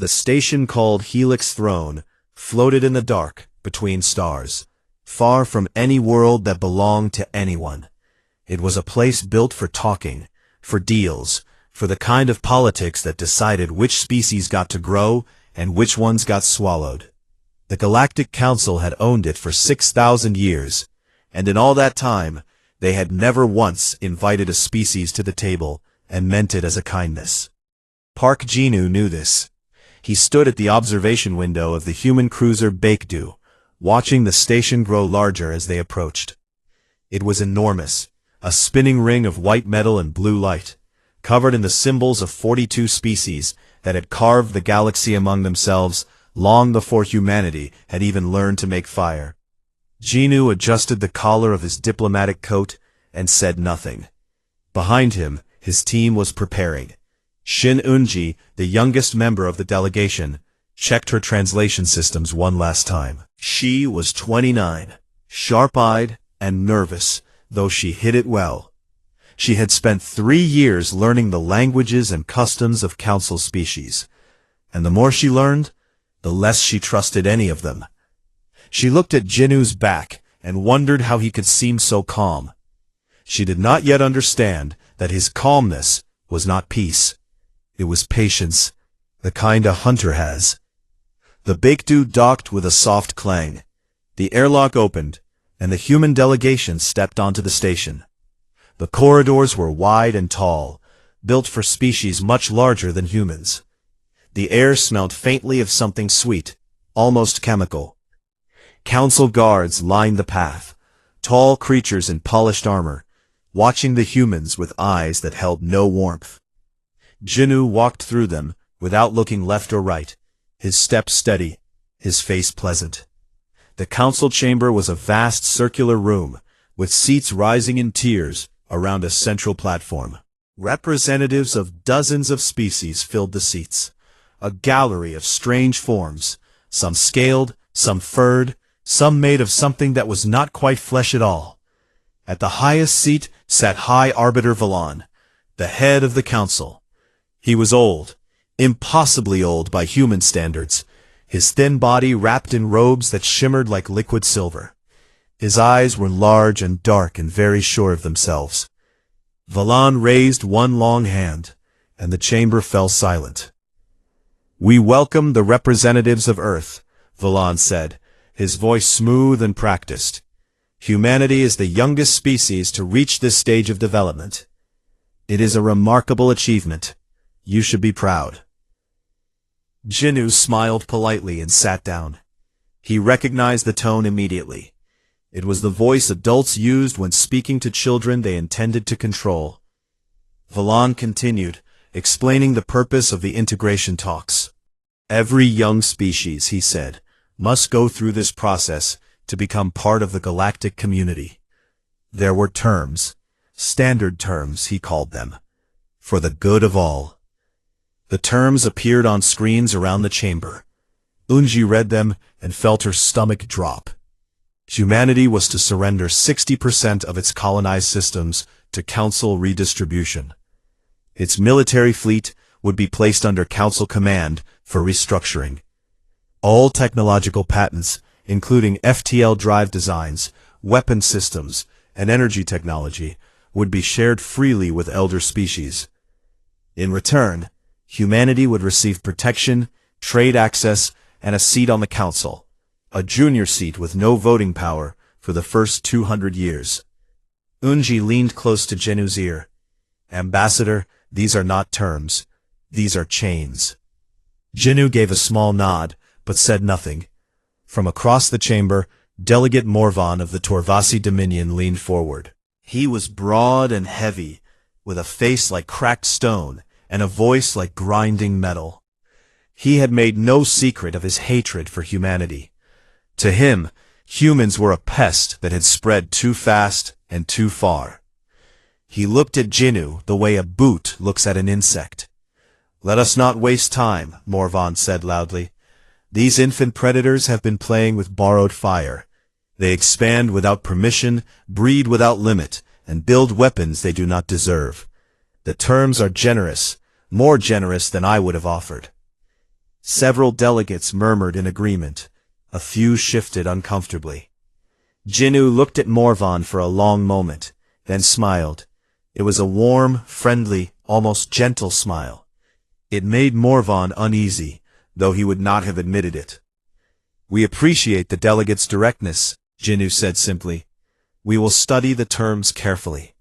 The station called Helix Throne floated in the dark between stars, far from any world that belonged to anyone. It was a place built for talking, for deals, for the kind of politics that decided which species got to grow and which ones got swallowed. The Galactic Council had owned it for 6,000 years, and in all that time, they had never once invited a species to the table and meant it as a kindness. Park Jinu knew this. He stood at the observation window of the human cruiser Baekdu, watching the station grow larger as they approached. It was enormous, a spinning ring of white metal and blue light, covered in the symbols of 42 species that had carved the galaxy among themselves long before humanity had even learned to make fire. Jinu adjusted the collar of his diplomatic coat and said nothing. Behind him, his team was preparing. Shin Eunji, the youngest member of the delegation, checked her translation systems one last time. She was 29, sharp-eyed and nervous, though she hid it well. She had spent 3 years learning the languages and customs of council species, and the more she learned, the less she trusted any of them. She looked at Jinu's back and wondered how he could seem so calm. She did not yet understand that his calmness was not peace. It was patience, the kind a hunter has. The Baekdu docked with a soft clang. The airlock opened, and the human delegation stepped onto the station. The corridors were wide and tall, built for species much larger than humans. The air smelled faintly of something sweet, almost chemical. Council guards lined the path, tall creatures in polished armor, watching the humans with eyes that held no warmth. Jinu walked through them without looking left or right, his step steady, his face pleasant. The council chamber was a vast circular room, with seats rising in tiers around a central platform. Representatives of dozens of species filled the seats, a gallery of strange forms, some scaled, some furred, some made of something that was not quite flesh at all. At the highest seat sat High Arbiter Valan, the head of the council. He was old, impossibly old by human standards, his thin body wrapped in robes that shimmered like liquid silver. His eyes were large and dark and very sure of themselves. Valan raised one long hand, and the chamber fell silent. "We welcome the representatives of Earth," Valan said, his voice smooth and practiced. "Humanity is the youngest species to reach this stage of development. It is a remarkable achievement. You should be proud." Jinu smiled politely and sat down. He recognized the tone immediately. It was the voice adults used when speaking to children they intended to control. Valan continued, explaining the purpose of the integration talks. "Every young species," he said, "must go through this process to become part of the galactic community." There were terms, standard terms, he called them, for the good of all. The terms appeared on screens around the chamber. Eunji read them and felt her stomach drop. Humanity was to surrender 60% of its colonized systems to council redistribution. Its military fleet would be placed under council command for restructuring. All technological patents, including FTL drive designs, weapon systems, and energy technology, would be shared freely with elder species. In return, humanity would receive protection, trade access, and a seat on the council, a junior seat with no voting power for the first 200 years. Eunji leaned close to Jinu's ear. "Ambassador, these are not terms. These are chains." Jinu gave a small nod, but said nothing. From across the chamber, Delegate Morvan of the Torvasi Dominion leaned forward. He was broad and heavy, with a face like cracked stone, and a voice like grinding metal. He had made no secret of his hatred for humanity. To him, humans were a pest that had spread too fast and too far. He looked at Jinu the way a boot looks at an insect. "Let us not waste time," Morvan said loudly. "These infant predators have been playing with borrowed fire. They expand without permission, breed without limit, and build weapons they do not deserve. The terms are generous, more generous than I would have offered." Several delegates murmured in agreement. A few shifted uncomfortably. Jinnu looked at Morvan for a long moment, then smiled. It was a warm, friendly, almost gentle smile. It made Morvan uneasy, though he would not have admitted it. "We appreciate the delegate's directness," Jinnu said simply. "We will study the terms carefully."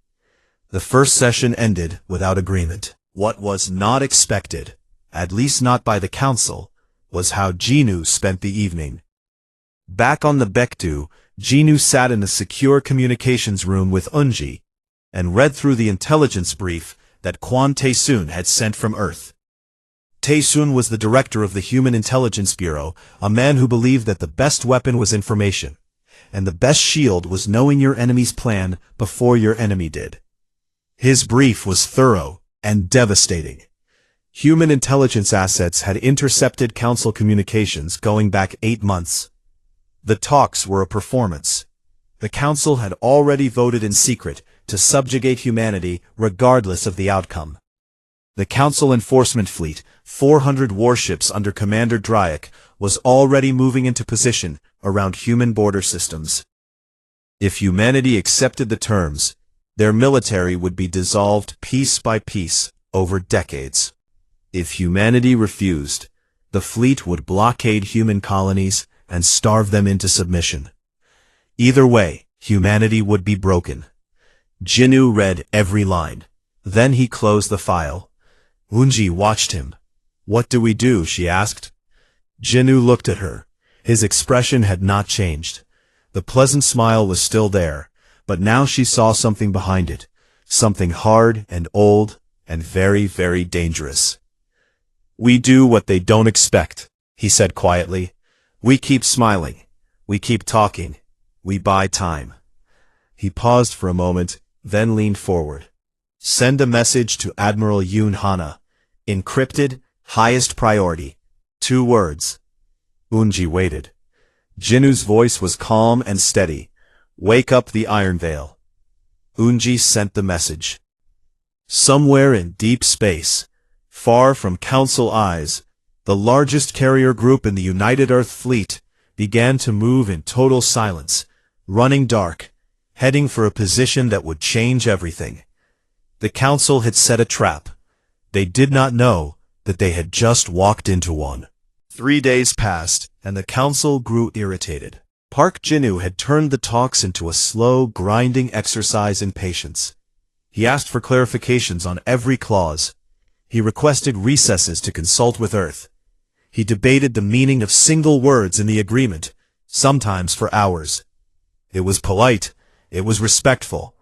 The first session ended without agreement. What was not expected, at least not by the council, was how Jinnu spent the evening. Back on the Bektu, Jinnu sat in a secure communications room with Unji, and read through the intelligence brief that Quan Taesun had sent from Earth. Taesun was the director of the Human Intelligence Bureau, a man who believed that the best weapon was information, and the best shield was knowing your enemy's plan before your enemy did. His brief was thorough and devastating. Human intelligence assets had intercepted Council communications going back 8 months. The talks were a performance. The Council had already voted in secret to subjugate humanity regardless of the outcome. The Council Enforcement Fleet, 400 warships under Commander Dryack, was already moving into position around human border systems. If humanity accepted the terms, their military would be dissolved piece by piece over decades. If humanity refused, the fleet would blockade human colonies and starve them into submission. Either way, humanity would be broken. Jinnu read every line. Then he closed the file. Unji watched him. "What do we do?" she asked. Jinnu looked at her. His expression had not changed. The pleasant smile was still there, but now she saw something behind it, something hard and old and very, very dangerous. "We do what they don't expect," he said quietly. "We keep smiling. We keep talking. We buy time." He paused for a moment, then leaned forward. "Send a message to Admiral Yoon Hana. Encrypted, highest priority. 2 words." Unji waited. Jinnu's voice was calm and steady. "Wake up the Iron Veil." Unji sent the message. Somewhere in deep space, far from Council eyes, the largest carrier group in the United Earth Fleet began to move in total silence, running dark, heading for a position that would change everything. The Council had set a trap. They did not know that they had just walked into one. 3 days passed, and the Council grew irritated. Park Jinnu had turned the talks into a slow, grinding exercise in patience. He asked for clarifications on every clause. He requested recesses to consult with Earth. He debated the meaning of single words in the agreement, sometimes for hours. It was polite, it was respectful,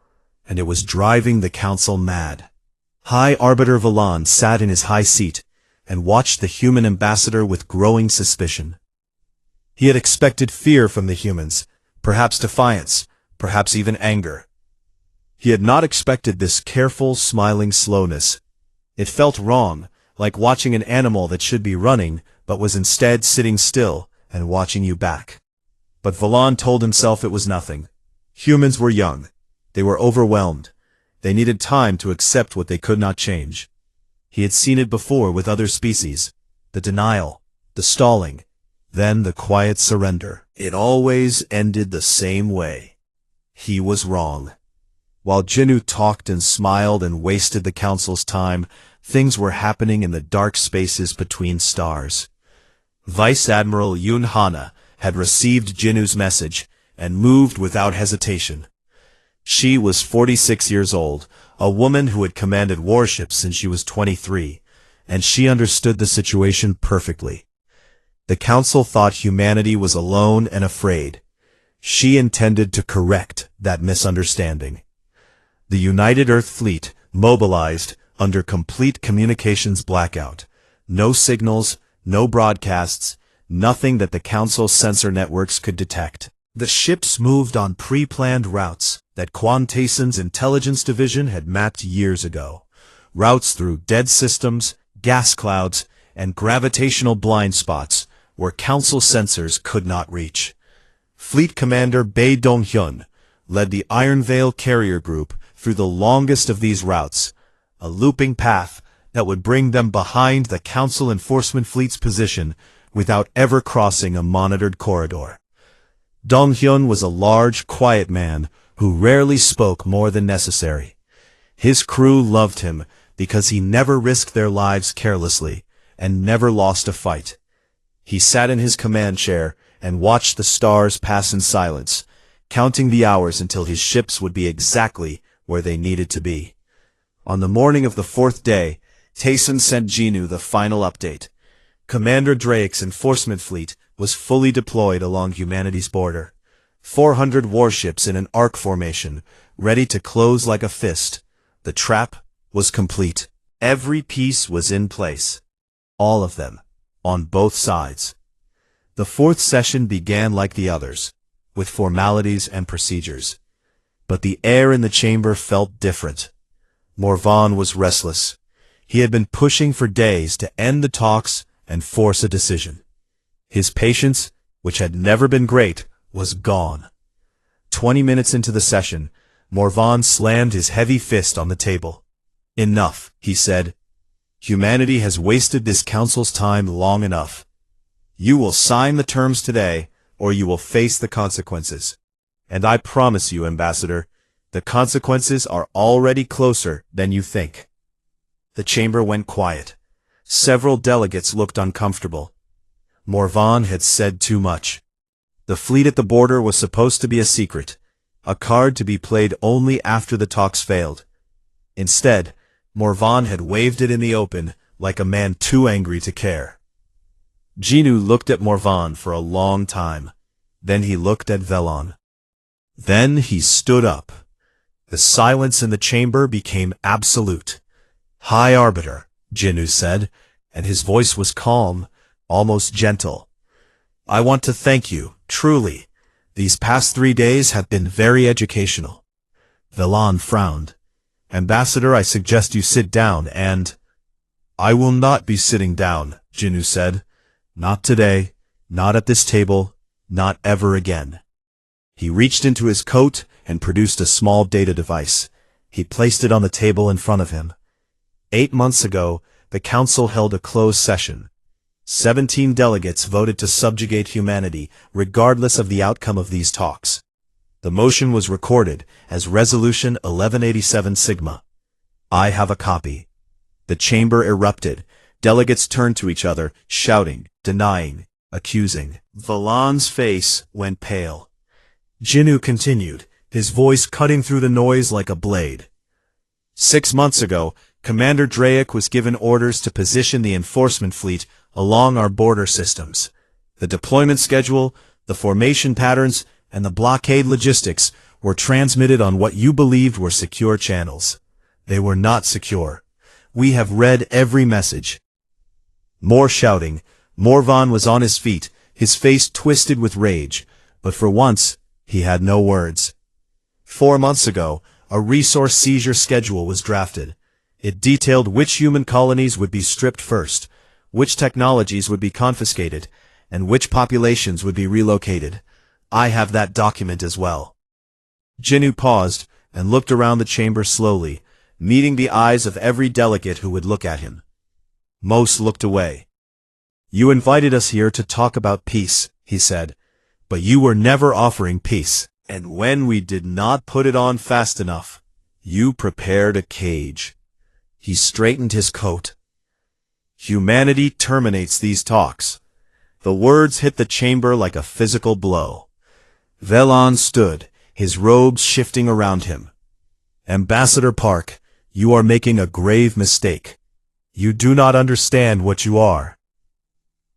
and it was driving the Council mad. High Arbiter Valan sat in his high seat and watched the human ambassador with growing suspicion. He had expected fear from the humans, perhaps defiance, perhaps even anger. He had not expected this careful, smiling slowness. It felt wrong, like watching an animal that should be running, but was instead sitting still and watching you back. But Valan told himself it was nothing. Humans were young. They were overwhelmed. They needed time to accept what they could not change. He had seen it before with other species. The denial, the stalling, then the quiet surrender. It always ended the same way. He was wrong. While Jinnu talked and smiled and wasted the Council's time, things were happening in the dark spaces between stars. Vice Admiral Yoon Hana had received Jinnu's message and moved without hesitation. She was 46 years old, a woman who had commanded warships since she was 23, and she understood the situation perfectly. The Council thought humanity was alone and afraid. She intended to correct that misunderstanding. The United Earth Fleet mobilized under complete communications blackout. No signals, no broadcasts, nothing that the Council's sensor networks could detect. The ships moved on pre-planned routes that Quan Taesun's intelligence division had mapped years ago. Routes through dead systems, gas clouds, and gravitational blind spots where Council sensors could not reach. Fleet Commander Bae Dong-hyun led the Iron Veil carrier group through the longest of these routes, a looping path that would bring them behind the Council Enforcement Fleet's position without ever crossing a monitored corridor. Dong Hyun was a large, quiet man who rarely spoke more than necessary. His crew loved him because he never risked their lives carelessly and never lost a fight. He sat in his command chair and watched the stars pass in silence, counting the hours until his ships would be exactly where they needed to be. On the morning of the fourth day, Tayson sent Jinu the final update. Commander Drake's enforcement fleet was fully deployed along humanity's border. 400 warships in an arc formation, ready to close like a fist. The trap was complete. Every piece was in place. All of them, on both sides. The fourth session began like the others, with formalities and procedures. But the air in the chamber felt different. Morvan was restless. He had been pushing for days to end the talks and force a decision. His patience, which had never been great, was gone. 20 minutes into the session, Morvan slammed his heavy fist on the table. "Enough," he said. "Humanity has wasted this council's time long enough. You will sign the terms today, or you will face the consequences. And I promise you, Ambassador, the consequences are already closer than you think." The chamber went quiet. Several delegates looked uncomfortable. Morvan had said too much. The fleet at the border was supposed to be a secret, a card to be played only after the talks failed. Instead, Morvan had waved it in the open like a man too angry to care. Jinu looked at Morvan for a long time. Then he looked at Velon. Then he stood up. The silence in the chamber became absolute. "High Arbiter," Jinu said, and his voice was calm, almost gentle. "I want to thank you, truly. These past 3 days have been very educational." Velon frowned. "Ambassador, I suggest you sit down and—" "I will not be sitting down," Jinu said. "Not today, not at this table, not ever again." He reached into his coat and produced a small data device. He placed it on the table in front of him. 8 months ago, the Council held a closed session. 17 delegates voted to subjugate humanity, regardless of the outcome of these talks. The motion was recorded as Resolution 1187 Sigma. I have a copy. The chamber erupted. Delegates turned to each other, shouting, denying, accusing. Velon's face went pale. Jinu continued, his voice cutting through the noise like a blade. 6 months ago, Commander Drake was given orders to position the enforcement fleet along our border systems. The deployment schedule, the formation patterns, and the blockade logistics were transmitted on what you believed were secure channels. They were not secure. We have read every message. More shouting. Morvan was on his feet, his face twisted with rage, but for once, he had no words. 4 months ago, a resource seizure schedule was drafted. It detailed which human colonies would be stripped first, which technologies would be confiscated, and which populations would be relocated. I have that document as well. Jinu paused and looked around the chamber slowly, meeting the eyes of every delegate who would look at him. Most looked away. "You invited us here to talk about peace," he said, "but you were never offering peace. And when we did not put it on fast enough, you prepared a cage." He straightened his coat. "Humanity terminates these talks." The words hit the chamber like a physical blow. Velon stood, his robes shifting around him. "Ambassador Park, you are making a grave mistake. You do not understand what you are."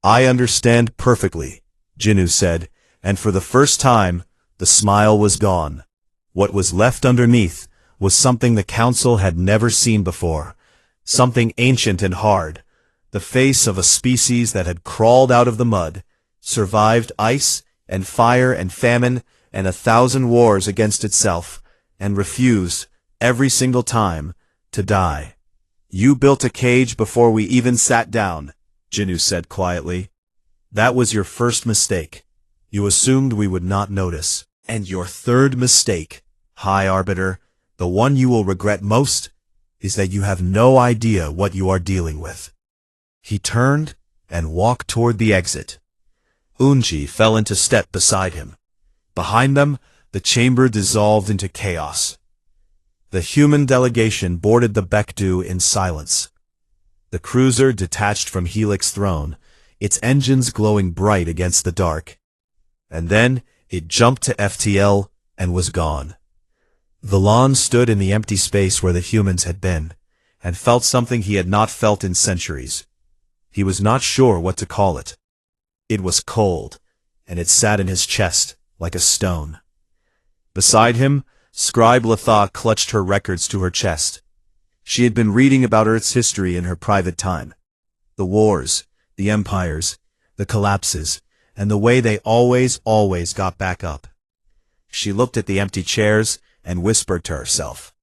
"I understand perfectly," Jinu said, and for the first time, the smile was gone. What was left underneath was something the Council had never seen before, something ancient and hard, the face of a species that had crawled out of the mud, survived ice and fire and famine and 1,000 wars against itself, and refused, every single time, to die. "You built a cage before we even sat down," Jinu said quietly. "That was your first mistake. You assumed we would not notice. And your third mistake, High Arbiter, the one you will regret most, is that you have no idea what you are dealing with." He turned and walked toward the exit. Unji fell into step beside him. Behind them, the chamber dissolved into chaos. The human delegation boarded the Baekdu in silence. The cruiser detached from Helix throne, its engines glowing bright against the dark. And then it jumped to FTL and was gone. Valan stood in the empty space where the humans had been, and felt something he had not felt in centuries. He was not sure what to call it. It was cold, and it sat in his chest like a stone. Beside him, Scribe Latha clutched her records to her chest. She had been reading about Earth's history in her private time. The wars, the empires, the collapses, and the way they always got back up. She looked at the empty chairs and whispered to herself,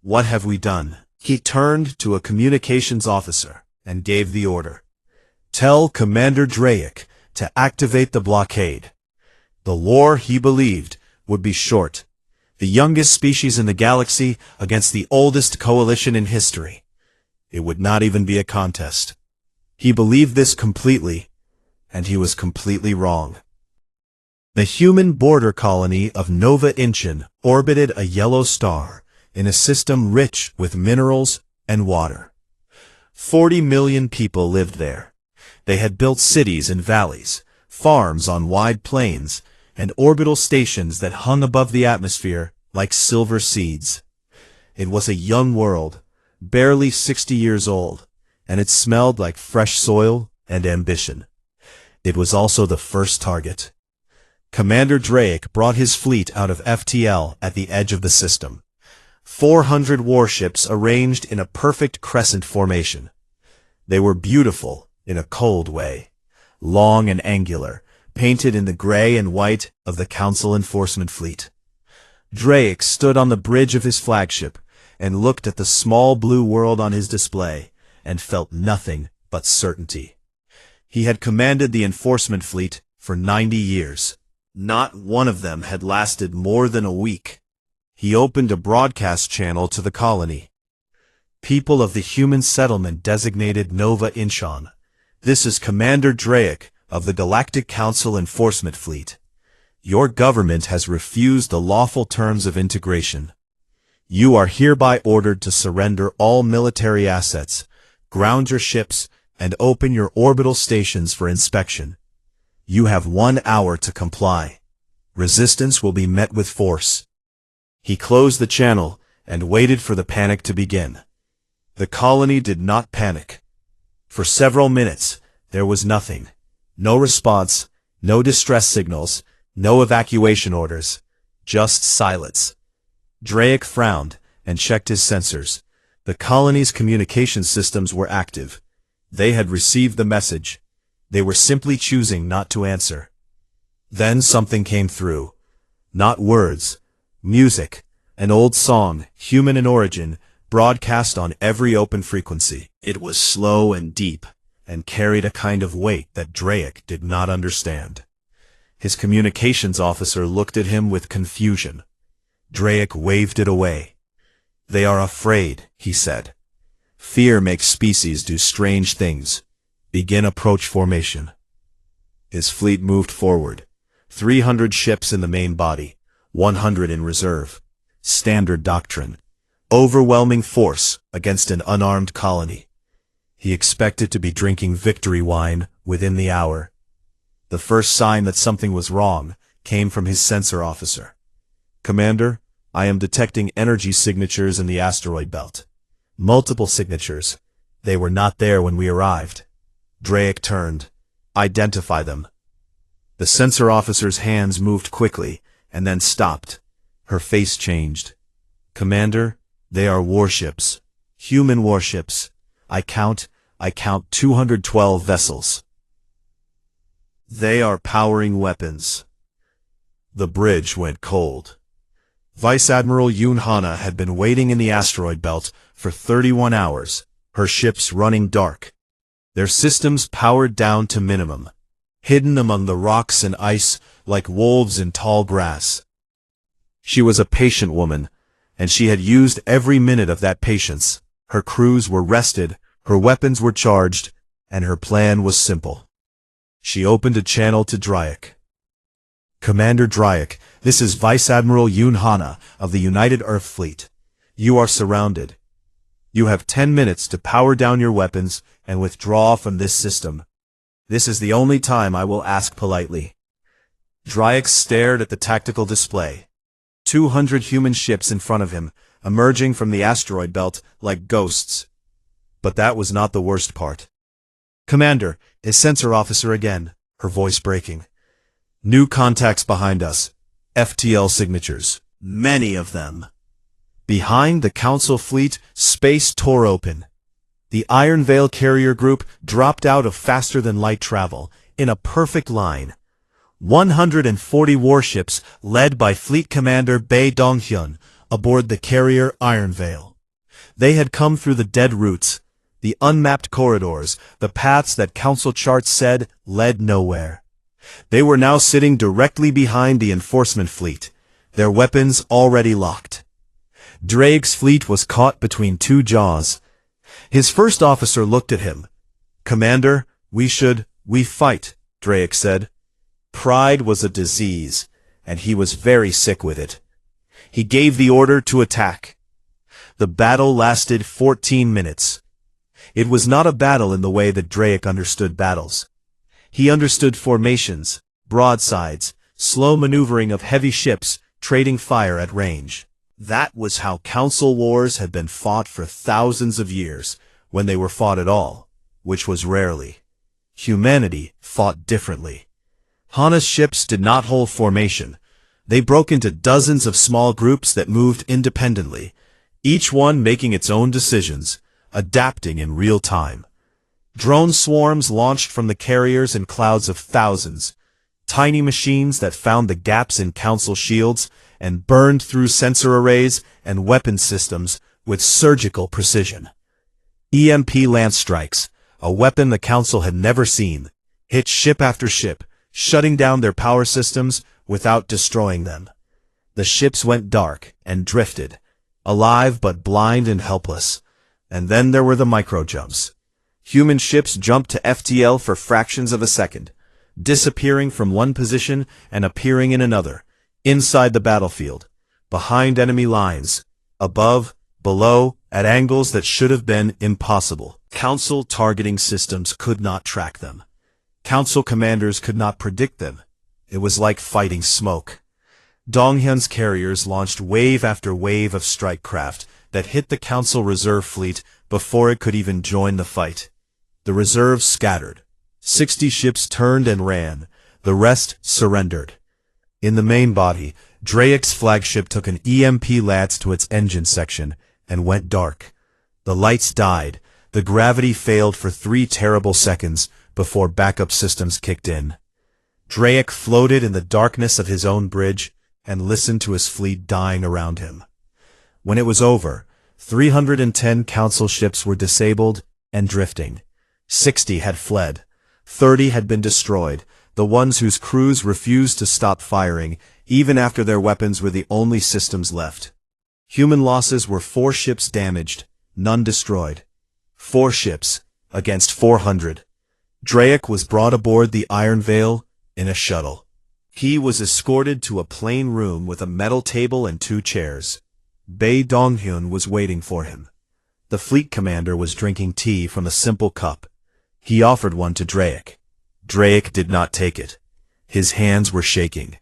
"What have we done?" He turned to a communications officer and gave the order. "Tell Commander Drake to activate the blockade." The war, he believed, would be short. The youngest species in the galaxy against the oldest coalition in history. It would not even be a contest. He believed this completely, and he was completely wrong. The human border colony of Nova Inchin orbited a yellow star in a system rich with minerals and water. 40 million people lived there. They had built cities and valleys, farms on wide plains, and orbital stations that hung above the atmosphere like silver seeds. It was a young world, barely 60 years old, and it smelled like fresh soil and ambition. It was also the first target. Commander Drake brought his fleet out of FTL at the edge of the system. 400 warships arranged in a perfect crescent formation. They were beautiful in a cold way, long and angular, painted in the gray and white of the Council Enforcement Fleet. Drake stood on the bridge of his flagship and looked at the small blue world on his display and felt nothing but certainty. He had commanded the Enforcement Fleet for 90 years. Not one of them had lasted more than a week. He opened a broadcast channel to the colony. "People of the human settlement designated Nova Inchin. This is Commander Drake of the Galactic Council Enforcement Fleet. Your government has refused the lawful terms of integration. You are hereby ordered to surrender all military assets, ground your ships, and open your orbital stations for inspection. You have 1 hour to comply. Resistance will be met with force." He closed the channel and waited for the panic to begin. The colony did not panic. For several minutes, there was nothing. No response, no distress signals, no evacuation orders, just silence. Drake frowned and checked his sensors. The colony's communication systems were active. They had received the message. They were simply choosing not to answer. Then something came through. Not words. Music. An old song, human in origin, broadcast on every open frequency. It was slow and deep, and carried a kind of weight that Drake did not understand. His communications officer looked at him with confusion. Drake waved it away. "They are afraid," he said. "Fear makes species do strange things. Begin approach formation." His fleet moved forward. 300 ships in the main body, 100 in reserve. Standard doctrine. Overwhelming force against an unarmed colony. He expected to be drinking victory wine within the hour. The first sign that something was wrong came from his sensor officer. "Commander, I am detecting energy signatures in the asteroid belt. Multiple signatures. They were not there when we arrived." Drake turned. "Identify them." The sensor officer's hands moved quickly, and then stopped. Her face changed. "Commander, they are warships. Human warships. I count 212 vessels. They are powering weapons." The bridge went cold. Vice Admiral Yoon Hana had been waiting in the asteroid belt for 31 hours, her ships running dark. Their systems powered down to minimum, hidden among the rocks and ice like wolves in tall grass. She was a patient woman, and she had used every minute of that patience. Her crews were rested, her weapons were charged, and her plan was simple. She opened a channel to Dryac. "Commander Dryac, this is Vice Admiral Yoon Hana of the United Earth Fleet. You are surrounded. You have 10 minutes to power down your weapons and withdraw from this system. This is the only time I will ask politely." Dryac stared at the tactical display. 200 human ships in front of him, emerging from the asteroid belt like ghosts. But that was not the worst part. "Commander, is Sensor Officer again," her voice breaking. "New contacts behind us. FTL signatures. Many of them." Behind the Council fleet, space tore open. The Iron Veil carrier group dropped out of faster-than-light travel, in a perfect line. 140 warships, led by Fleet Commander Bae Donghyun, aboard the carrier Iron Veil. They had come through the dead routes, the unmapped corridors, the paths that Council charts said led nowhere. They were now sitting directly behind the enforcement fleet, their weapons already locked. Drake's fleet was caught between two jaws. His first officer looked at him. "Commander, we fight," Drake said. Pride was a disease, and he was very sick with it. He gave the order to attack. The battle lasted 14 minutes. It was not a battle in the way that Drake understood battles. He understood formations, broadsides, slow maneuvering of heavy ships, trading fire at range. That was how Council wars had been fought for thousands of years, when they were fought at all, which was rarely. Humanity fought differently. Hana's ships did not hold formation. They broke into dozens of small groups that moved independently, each one making its own decisions, adapting in real time. Drone swarms launched from the carriers in clouds of thousands, tiny machines that found the gaps in Council shields and burned through sensor arrays and weapon systems with surgical precision. EMP lance strikes, a weapon the Council had never seen, hit ship after ship, shutting down their power systems without destroying them. The ships went dark and drifted, alive but blind and helpless. And then there were the micro-jumps. Human ships jumped to FTL for fractions of a second, disappearing from one position and appearing in another, inside the battlefield, behind enemy lines, above, below, at angles that should have been impossible. Council targeting systems could not track them. Council commanders could not predict them. It was like fighting smoke. Donghyun's carriers launched wave after wave of strike craft that hit the Council reserve fleet before it could even join the fight. The reserves scattered. 60 ships turned and ran. The rest surrendered. In the main body, Drake's flagship took an EMP lance to its engine section and went dark. The lights died. The gravity failed for 3 terrible seconds before backup systems kicked in. Drake floated in the darkness of his own bridge and listened to his fleet dying around him. When it was over, 310 Council ships were disabled and drifting. 60 had fled. 30 had been destroyed, the ones whose crews refused to stop firing, even after their weapons were the only systems left. Human losses were 4 ships damaged, none destroyed. 4 ships against 400. Drake was brought aboard the Iron Veil in a shuttle. He was escorted to a plain room with a metal table and 2 chairs. Bae Donghyun was waiting for him. The fleet commander was drinking tea from a simple cup. He offered one to Drake. Drake did not take it. His hands were shaking.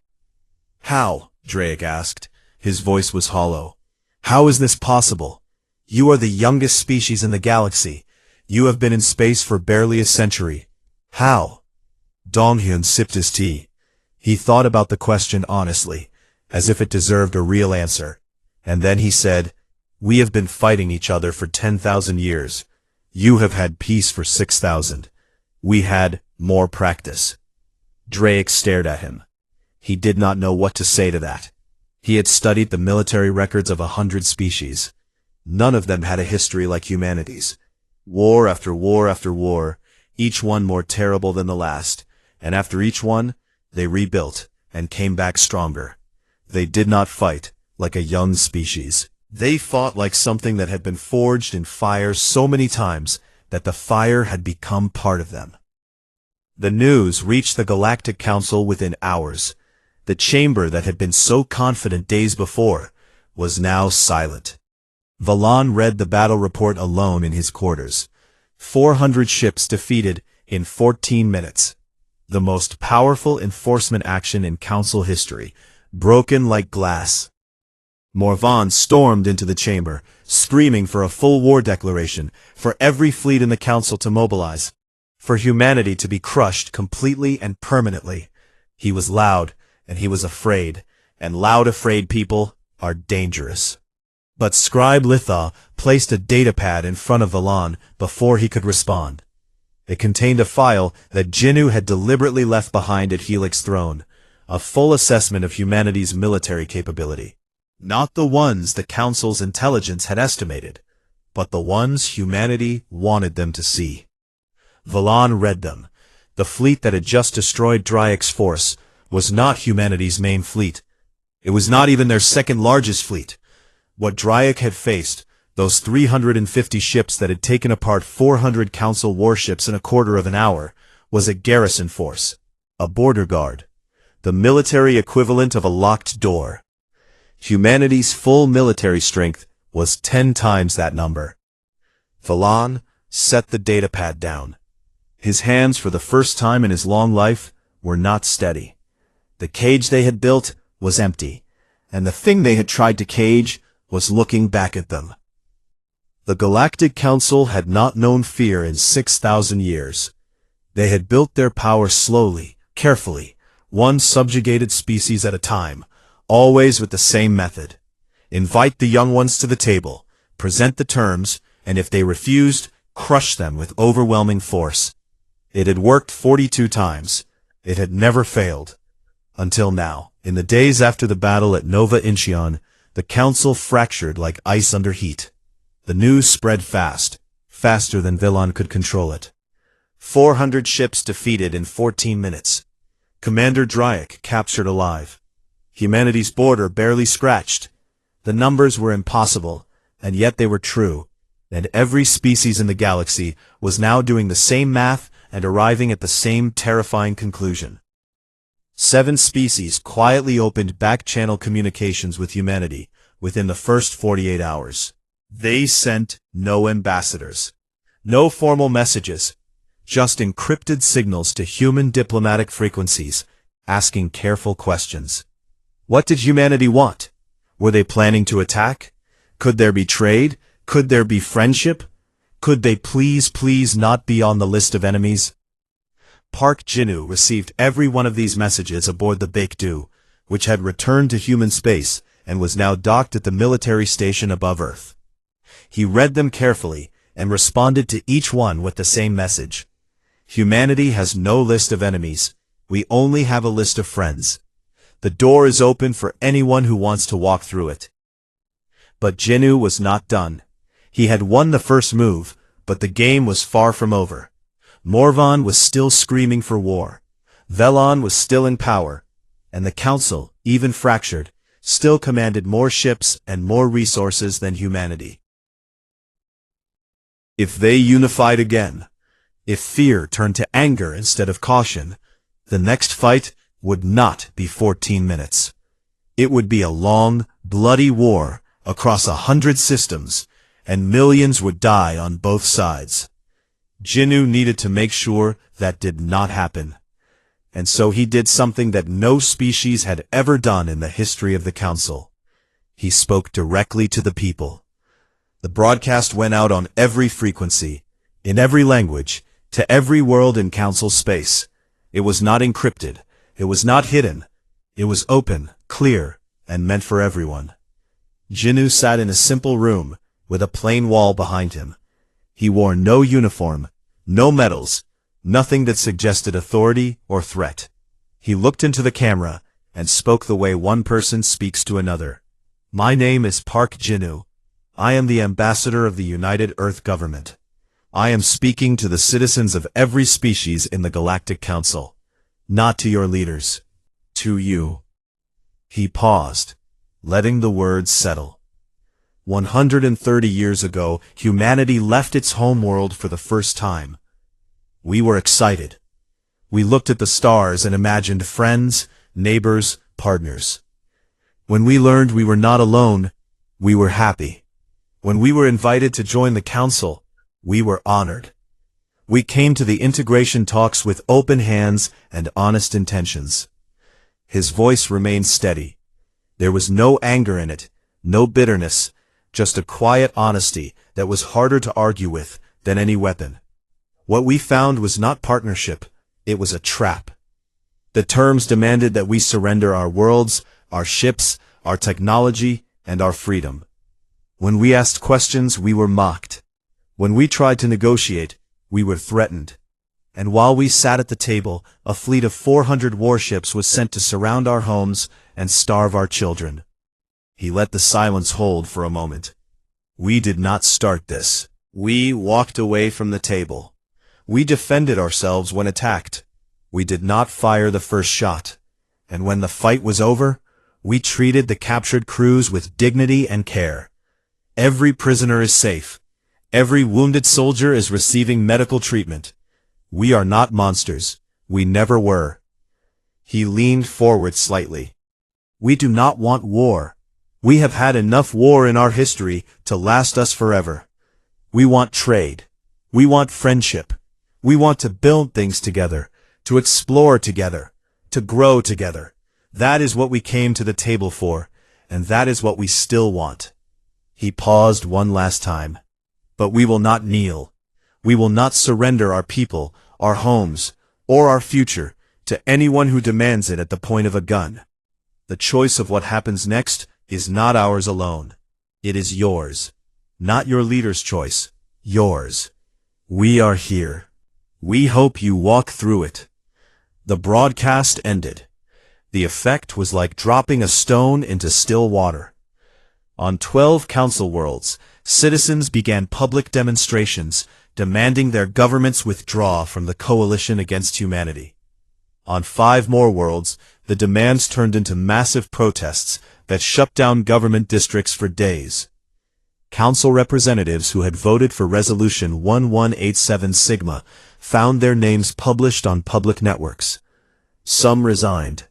"How?" Drake asked. His voice was hollow. "How is this possible? You are the youngest species in the galaxy. You have been in space for barely a century. How?" Donghyun sipped his tea. He thought about the question honestly, as if it deserved a real answer. And then he said, "We have been fighting each other for 10,000 years. You have had peace for 6,000. We had more practice." Drake stared at him. He did not know what to say to that. He had studied the military records of 100 species. None of them had a history like humanity's. War after war after war, each one more terrible than the last, and after each one, they rebuilt and came back stronger. They did not fight like a young species. They fought like something that had been forged in fire so many times that the fire had become part of them. The news reached the Galactic Council within hours. The chamber that had been so confident days before was now silent. Valan read the battle report alone in his quarters. 400 ships defeated in 14 minutes. The most powerful enforcement action in Council history, broken like glass. Morvan stormed into the chamber, screaming for a full war declaration, for every fleet in the Council to mobilize, for humanity to be crushed completely and permanently. He was loud, and he was afraid, and loud afraid people are dangerous. But Scribe Litha placed a datapad in front of Valan before he could respond. It contained a file that Jinnu had deliberately left behind at Helix Throne, a full assessment of humanity's military capability. Not the ones the Council's intelligence had estimated, but the ones humanity wanted them to see. Valan read them. The fleet that had just destroyed Dryak's force was not humanity's main fleet. It was not even their second largest fleet. What Dryak had faced, those 350 ships that had taken apart 400 Council warships in a quarter of an hour, was a garrison force, a border guard, the military equivalent of a locked door. Humanity's full military strength was 10 times that number. Valan set the datapad down. His hands, for the first time in his long life, were not steady. The cage they had built was empty, and the thing they had tried to cage was looking back at them. The Galactic Council had not known fear in 6,000 years. They had built their power slowly, carefully, one subjugated species at a time, always with the same method. Invite the young ones to the table, present the terms, and if they refused, crush them with overwhelming force. It had worked 42 times. It had never failed. Until now, in the days after the battle at Nova Incheon, the Council fractured like ice under heat. The news spread fast, faster than Valan could control it. 400 ships defeated in 14 minutes. Commander Dryak captured alive. Humanity's border barely scratched. The numbers were impossible, and yet they were true, and every species in the galaxy was now doing the same math and arriving at the same terrifying conclusion. 7 species quietly opened back-channel communications with humanity within the first 48 hours. They sent no ambassadors, no formal messages, just encrypted signals to human diplomatic frequencies, asking careful questions. What did humanity want? Were they planning to attack? Could there be trade? Could there be friendship? Could they please not be on the list of enemies? Park Jinnu received every one of these messages aboard the Baekdu, which had returned to human space and was now docked at the military station above Earth. He read them carefully and responded to each one with the same message. Humanity has no list of enemies. We only have a list of friends. The door is open for anyone who wants to walk through it. But Jinnu was not done. He had won the first move, but the game was far from over. Morvan was still screaming for war. Valan was still in power, and the Council, even fractured, still commanded more ships and more resources than humanity. If they unified again, if fear turned to anger instead of caution, the next fight would not be 14 minutes. It would be a long, bloody war across 100 systems, and millions would die on both sides. Jinnu needed to make sure that did not happen. And so he did something that no species had ever done in the history of the Council. He spoke directly to the people. The broadcast went out on every frequency, in every language, to every world in Council space. It was not encrypted. It was not hidden. It was open, clear, and meant for everyone. Jinnu sat in a simple room, with a plain wall behind him. He wore no uniform, no medals, nothing that suggested authority or threat. He looked into the camera and spoke the way one person speaks to another. My name is Park Jinnu. I am the ambassador of the United Earth Government. I am speaking to the citizens of every species in the Galactic Council. Not to your leaders. To you. He paused, letting the words settle. 130 years ago, humanity left its homeworld for the first time. We were excited. We looked at the stars and imagined friends, neighbors, partners. When we learned we were not alone, we were happy. When we were invited to join the council, we were honored. We came to the integration talks with open hands and honest intentions. His voice remained steady. There was no anger in it, no bitterness, just a quiet honesty that was harder to argue with than any weapon. What we found was not partnership, it was a trap. The terms demanded that we surrender our worlds, our ships, our technology, and our freedom. When we asked questions, we were mocked. When we tried to negotiate, we were threatened. And while we sat at the table, a fleet of 400 warships was sent to surround our homes and starve our children. He let the silence hold for a moment. We did not start this. We walked away from the table. We defended ourselves when attacked. We did not fire the first shot. And when the fight was over, we treated the captured crews with dignity and care. Every prisoner is safe. Every wounded soldier is receiving medical treatment. We are not monsters. We never were. He leaned forward slightly. We do not want war. We have had enough war in our history to last us forever. We want trade. We want friendship. We want to build things together, to explore together, to grow together. That is what we came to the table for, and that is what we still want. He paused one last time. But we will not kneel. We will not surrender our people, our homes, or our future to anyone who demands it at the point of a gun. The choice of what happens next is not ours alone. It is yours. Not your leader's choice. Yours. We are here. We hope you walk through it. The broadcast ended. The effect was like dropping a stone into still water. On 12 council worlds, citizens began public demonstrations, demanding their governments withdraw from the coalition against humanity. On 5 more worlds, the demands turned into massive protests that shut down government districts for days. Council representatives who had voted for Resolution 1187 Sigma found their names published on public networks. Some resigned.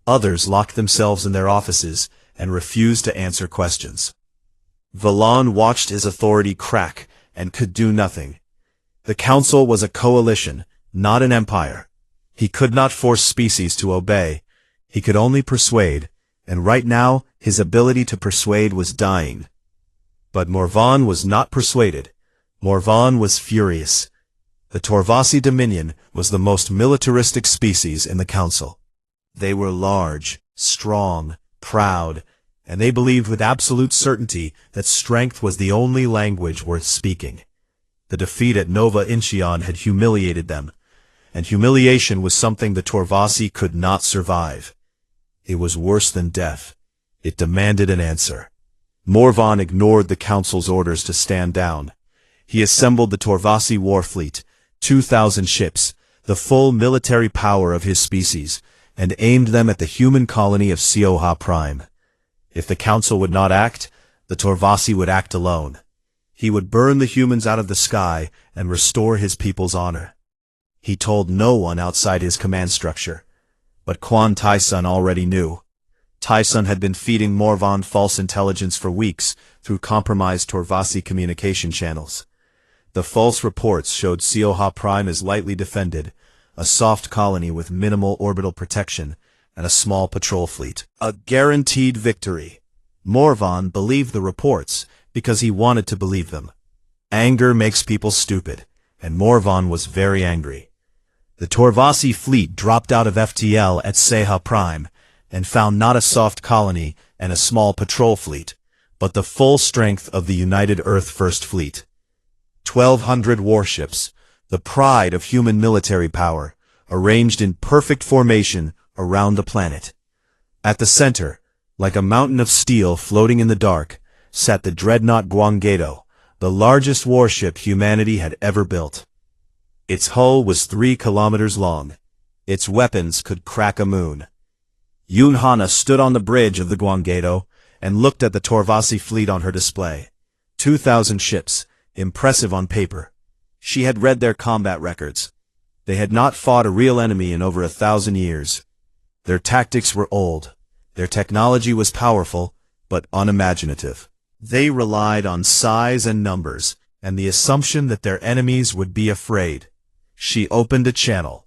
Others locked themselves in their offices and refused to answer questions. Valon watched his authority crack and could do nothing. The council was a coalition, not an empire. He could not force species to obey. He could only persuade, and right now his ability to persuade was dying. But Morvan was not persuaded. Morvan was furious. The Torvasi Dominion was the most militaristic species in the council. They were large, strong, proud, and they believed with absolute certainty that strength was the only language worth speaking. The defeat at Nova Incheon had humiliated them, and humiliation was something the Torvasi could not survive. It was worse than death. It demanded an answer. Morvan ignored the council's orders to stand down. He assembled the Torvasi war fleet, 2,000 ships, the full military power of his species, and aimed them at the human colony of Sioha Prime. If the council would not act, the Torvasi would act alone. He would burn the humans out of the sky and restore his people's honor. He told no one outside his command structure. But Quan Taisun already knew. Taisun had been feeding Morvan false intelligence for weeks through compromised Torvasi communication channels. The false reports showed Sioha Prime as lightly defended, a soft colony with minimal orbital protection, and a small patrol fleet. A guaranteed victory. Morvan believed the reports because he wanted to believe them. Anger makes people stupid, and Morvan was very angry. The Torvasi fleet dropped out of FTL at Seha Prime and found not a soft colony and a small patrol fleet, but the full strength of the United Earth First Fleet. 1,200 warships, the pride of human military power, arranged in perfect formation around the planet. At the center, like a mountain of steel floating in the dark, sat the dreadnought Guangedo, the largest warship humanity had ever built. Its hull was 3 kilometers long. Its weapons could crack a moon. Yunhana stood on the bridge of the Guangedo, and looked at the Torvasi fleet on her display. 2,000 ships, impressive on paper. She had read their combat records. They had not fought a real enemy in over 1,000 years. Their tactics were old. Their technology was powerful, but unimaginative. They relied on size and numbers, and the assumption that their enemies would be afraid. She opened a channel.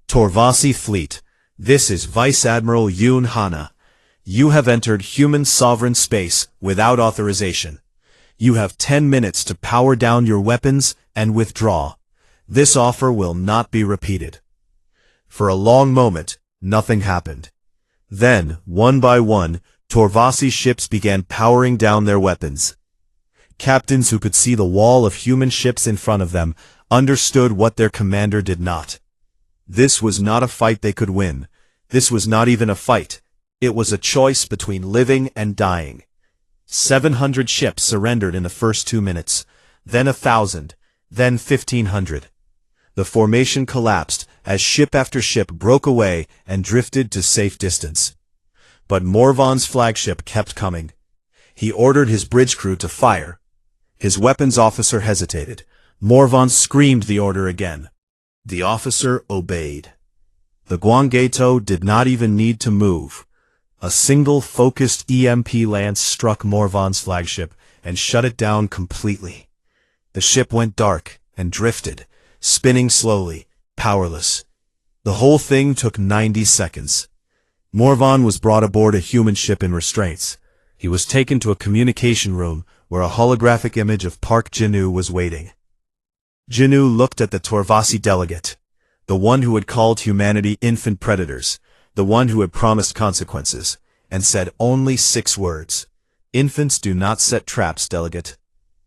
Torvasi Fleet, this is Vice Admiral Yoon Hana. You have entered human sovereign space without authorization. You have 10 minutes to power down your weapons and withdraw. This offer will not be repeated. For a long moment, nothing happened. Then, one by one, Torvasi ships began powering down their weapons. Captains who could see the wall of human ships in front of them understood what their commander did not. This was not a fight they could win. This was not even a fight. It was a choice between living and dying. 700 ships surrendered in the first 2 minutes, then 1,000, then 1,500. The formation collapsed as ship after ship broke away and drifted to safe distance. But Morvan's flagship kept coming. He ordered his bridge crew to fire. His weapons officer hesitated. Morvan screamed the order again. The officer obeyed. The Guangato did not even need to move. A single focused EMP lance struck Morvan's flagship and shut it down completely. The ship went dark and drifted, spinning slowly, powerless. The whole thing took 90 seconds. Morvan was brought aboard a human ship in restraints. He was taken to a communication room where a holographic image of Park Jinu was waiting. Jinu looked at the Torvasi delegate, the one who had called humanity infant predators, the one who had promised consequences, and said only 6 words. Infants do not set traps, delegate.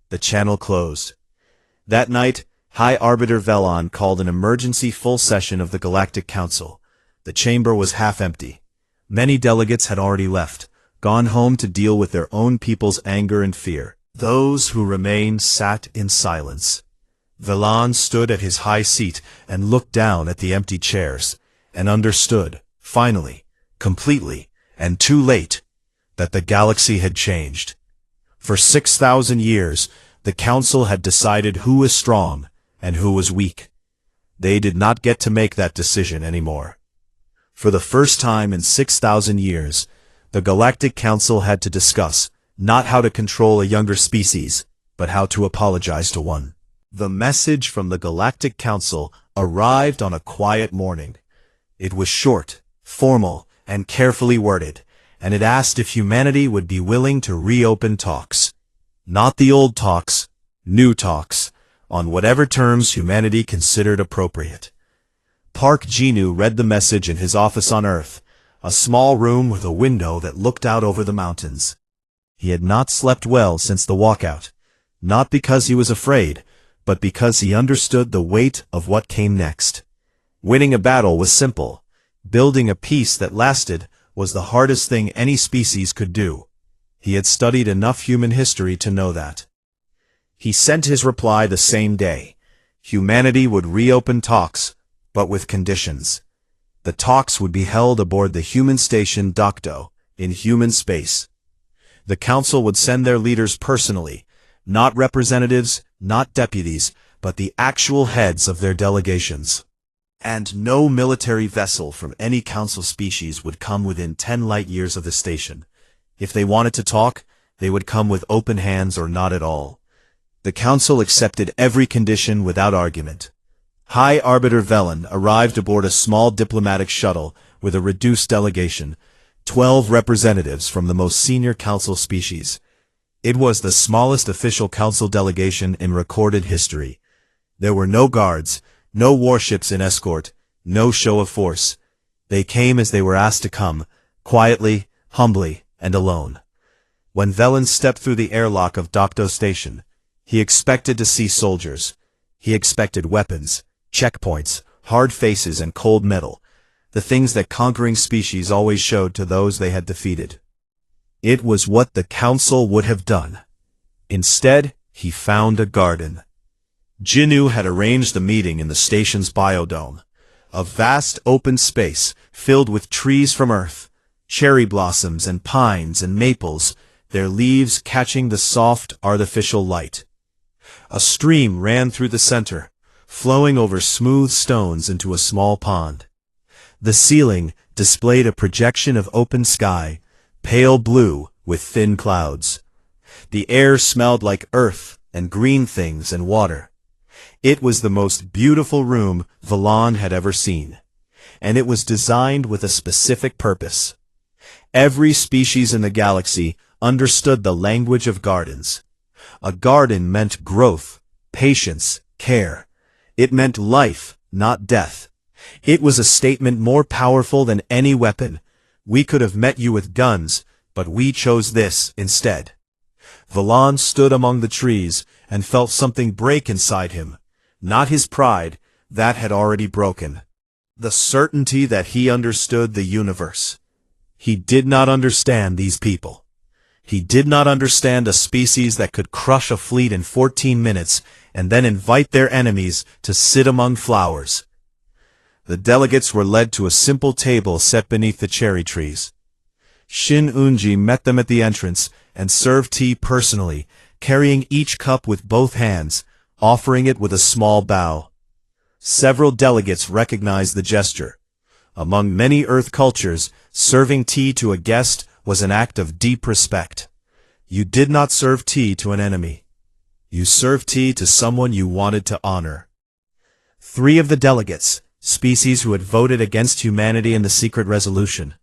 The channel closed. That night, High Arbiter Velon called an emergency full session of the Galactic Council. The chamber was half empty. Many delegates had already left, gone home to deal with their own people's anger and fear. Those who remained sat in silence. Velon stood at his high seat and looked down at the empty chairs, and understood, finally, completely, and too late, that the galaxy had changed. For 6,000 years, the Council had decided who was strong and who was weak. They did not get to make that decision anymore. For the first time in 6,000 years, the Galactic Council had to discuss not how to control a younger species, but how to apologize to one. The message from the Galactic Council arrived on a quiet morning. It was short, formal, and carefully worded, and it asked if humanity would be willing to reopen talks. Not the old talks, new talks, on whatever terms humanity considered appropriate. Park Jinu read the message in his office on Earth, a small room with a window that looked out over the mountains. He had not slept well since the walkout, not because he was afraid, but because he understood the weight of what came next. Winning a battle was simple. Building a peace that lasted was the hardest thing any species could do. He had studied enough human history to know that. He sent his reply the same day. Humanity would reopen talks, but with conditions. The talks would be held aboard the human station Docto, in human space. The Council would send their leaders personally, not representatives, not deputies, but the actual heads of their delegations. And no military vessel from any Council species would come within 10 light-years of the station. If they wanted to talk, they would come with open hands or not at all. The Council accepted every condition without argument. High Arbiter Velen arrived aboard a small diplomatic shuttle with a reduced delegation, 12 representatives from the most senior Council species. It was the smallest official Council delegation in recorded history. There were no guards, no warships in escort, no show of force. They came as they were asked to come, quietly, humbly, and alone. When Velen stepped through the airlock of Docto Station, he expected to see soldiers. He expected weapons, checkpoints, hard faces, and cold metal, the things that conquering species always showed to those they had defeated. It was what the Council would have done. Instead, he found a garden. Jinu had arranged the meeting in the station's biodome, a vast open space filled with trees from Earth, cherry blossoms and pines and maples, their leaves catching the soft, artificial light. A stream ran through the center, flowing over smooth stones into a small pond. The ceiling displayed a projection of open sky, pale blue with thin clouds. The air smelled like earth and green things and water. It was the most beautiful room Valan had ever seen, and it was designed with a specific purpose. Every species in the galaxy understood the language of gardens. A garden meant growth, patience, care. It meant life, not death. It was a statement more powerful than any weapon. We could have met you with guns, but we chose this instead. Valan stood among the trees and felt something break inside him. Not his pride, that had already broken. The certainty that he understood the universe. He did not understand these people. He did not understand a species that could crush a fleet in 14 minutes and then invite their enemies to sit among flowers. The delegates were led to a simple table set beneath the cherry trees. Shin Unji met them at the entrance and served tea personally, carrying each cup with both hands, offering it with a small bow. Several delegates recognized the gesture. Among many Earth cultures, serving tea to a guest was an act of deep respect. You did not serve tea to an enemy. You served tea to someone you wanted to honor. 3 of the delegates, species who had voted against humanity in the secret resolution,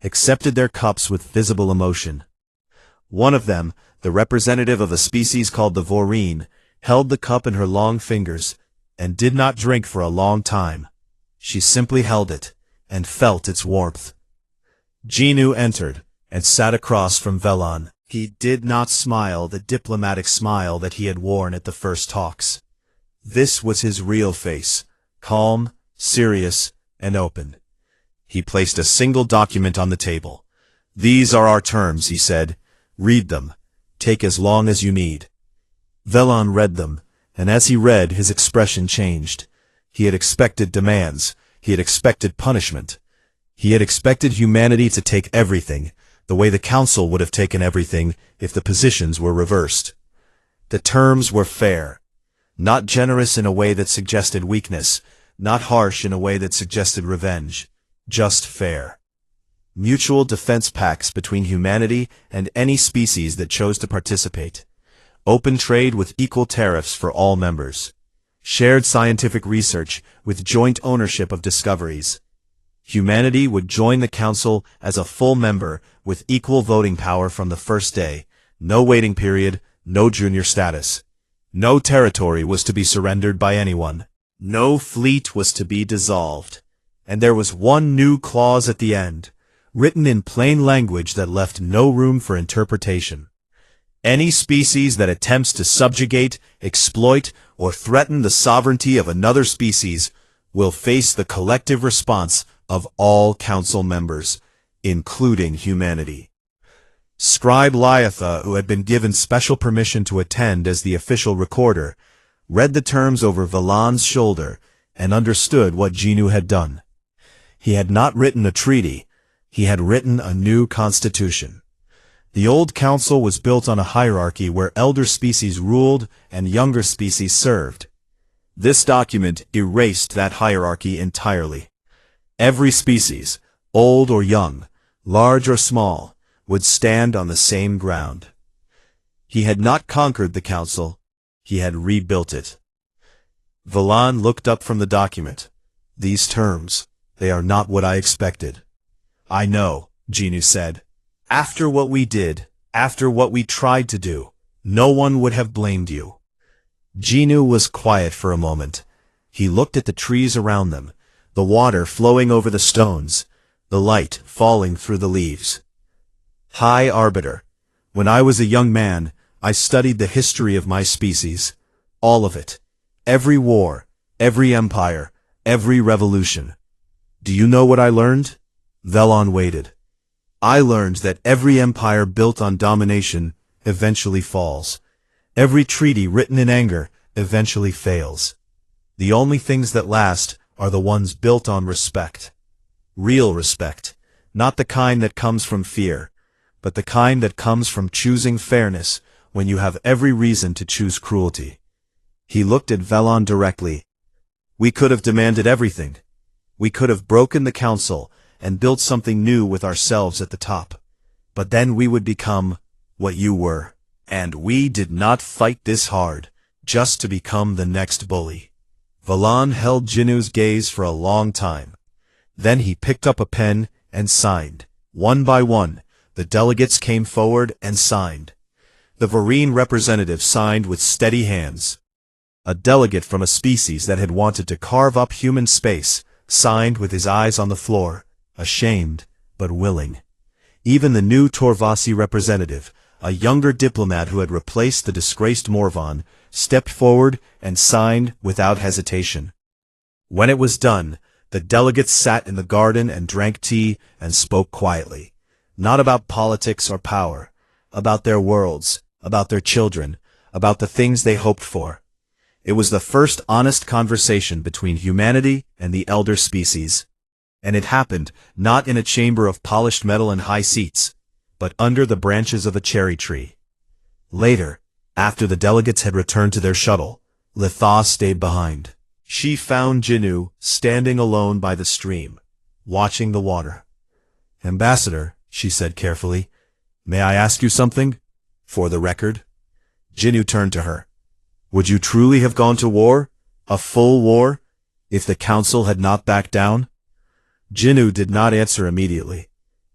accepted their cups with visible emotion. One of them, the representative of a species called the Voreen, held the cup in her long fingers and did not drink for a long time. She simply held it and felt its warmth. Genu entered and sat across from Valan. He did not smile the diplomatic smile that he had worn at the first talks. This was his real face, calm, serious, and open. He placed a single document on the table. "These are our terms," he said. "Read them. Take as long as you need." Valan read them, and as he read, his expression changed. He had expected demands. He had expected punishment. He had expected humanity to take everything, the way the Council would have taken everything if the positions were reversed. The terms were fair. Not generous in a way that suggested weakness, not harsh in a way that suggested revenge. Just fair. Mutual defense pacts between humanity and any species that chose to participate. Open trade with equal tariffs for all members. Shared scientific research with joint ownership of discoveries. Humanity would join the Council as a full member with equal voting power from the first day. No waiting period, no junior status. No territory was to be surrendered by anyone. No fleet was to be dissolved. And there was one new clause at the end, written in plain language that left no room for interpretation. Any species that attempts to subjugate, exploit, or threaten the sovereignty of another species will face the collective response of all Council members, including humanity. Scribe Lyatha, who had been given special permission to attend as the official recorder, read the terms over Valan's shoulder and understood what Genu had done. He had not written a treaty, he had written a new constitution. The old council was built on a hierarchy where elder species ruled and younger species served. This document erased that hierarchy entirely. Every species, old or young, large or small, would stand on the same ground. He had not conquered the council, he had rebuilt it. Valan looked up from the document. "These terms, they are not what I expected." "I know," Genu said. "After what we did, after what we tried to do, no one would have blamed you." Genu was quiet for a moment. He looked at the trees around them, the water flowing over the stones, the light falling through the leaves. "High Arbiter, when I was a young man, I studied the history of my species. All of it. Every war, every empire, every revolution. Do you know what I learned?" Valan waited. "I learned that every empire built on domination eventually falls. Every treaty written in anger eventually fails. The only things that last are the ones built on respect. Real respect, Not the kind that comes from fear, but the kind that comes from choosing fairness when you have every reason to choose cruelty. He looked at Velon directly. We could have demanded everything. We could have broken the council and built something new with ourselves at the top. But then we would become what you were. And we did not fight this hard, just to become the next bully. Velon held Jinu's gaze for a long time. Then he picked up a pen and signed. One by one, the delegates came forward and signed. The Varine representative signed with steady hands. A delegate from a species that had wanted to carve up human space signed with his eyes on the floor, ashamed but willing. Even the new Torvasi representative, a younger diplomat who had replaced the disgraced Morvan, stepped forward and signed without hesitation. When it was done, the delegates sat in the garden and drank tea and spoke quietly. Not about politics or power, about their worlds, about their children, about the things they hoped for. It was the first honest conversation between humanity and the elder species. And it happened not in a chamber of polished metal and high seats, but under the branches of a cherry tree. Later, after the delegates had returned to their shuttle, Litha stayed behind. She found Jinu standing alone by the stream, watching the water. "Ambassador," she said carefully, "may I ask you something? For the record?" Jinu turned to her. "Would you truly have gone to war? A full war? If the council had not backed down?" Jinu did not answer immediately.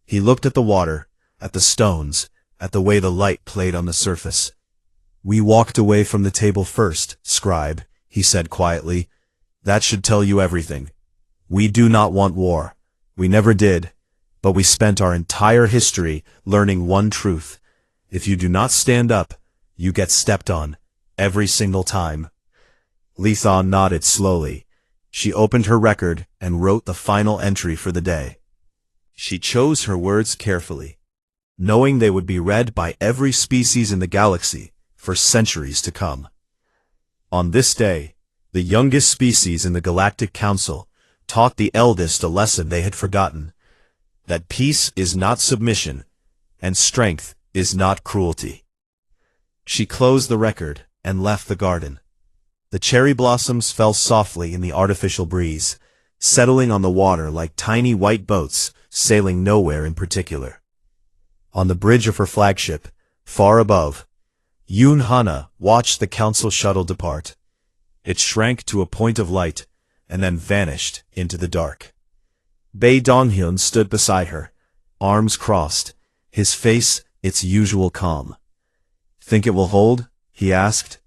He looked at the water, at the stones, at the way the light played on the surface. "We walked away from the table first, scribe," he said quietly. "That should tell you everything. We do not want war. We never did, but we spent our entire history learning one truth. If you do not stand up, you get stepped on, every single time." Litha nodded slowly. She opened her record and wrote the final entry for the day. She chose her words carefully, knowing they would be read by every species in the galaxy for centuries to come. On this day, the youngest species in the Galactic Council taught the eldest a lesson they had forgotten, that peace is not submission, and strength is not cruelty. She closed the record and left the garden. The cherry blossoms fell softly in the artificial breeze, settling on the water like tiny white boats sailing nowhere in particular. On the bridge of her flagship, far above, Yoon Hana watched the council shuttle depart. It shrank to a point of light, and then vanished into the dark. Bae Donghyun stood beside her, arms crossed, his face its usual calm. "Think it will hold?" he asked.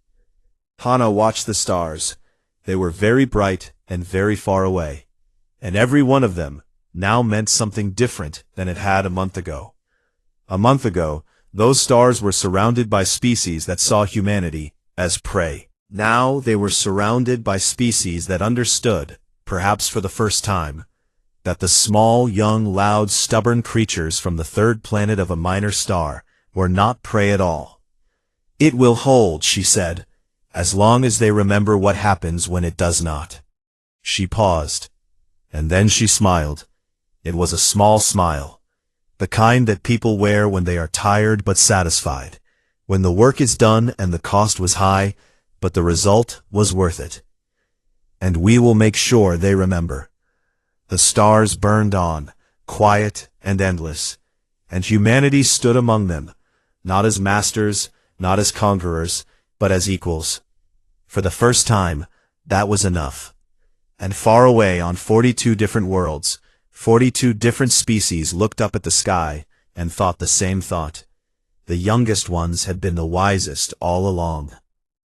Hana watched the stars. They were very bright and very far away, and every one of them now meant something different than it had a month ago. A month ago, those stars were surrounded by species that saw humanity as prey. Now they were surrounded by species that understood, perhaps for the first time, that the small, young, loud, stubborn creatures from the third planet of a minor star were not prey at all. "It will hold," she said, "as long as they remember what happens when it does not." She paused, and then she smiled. It was a small smile, the kind that people wear when they are tired but satisfied, when the work is done and the cost was high, but the result was worth it. And we will make sure they remember. The stars burned on, quiet and endless, and humanity stood among them, not as masters, not as conquerors, but as equals. For the first time, that was enough. And far away on 42 different worlds, 42 different species looked up at the sky and thought the same thought. The youngest ones had been the wisest all along.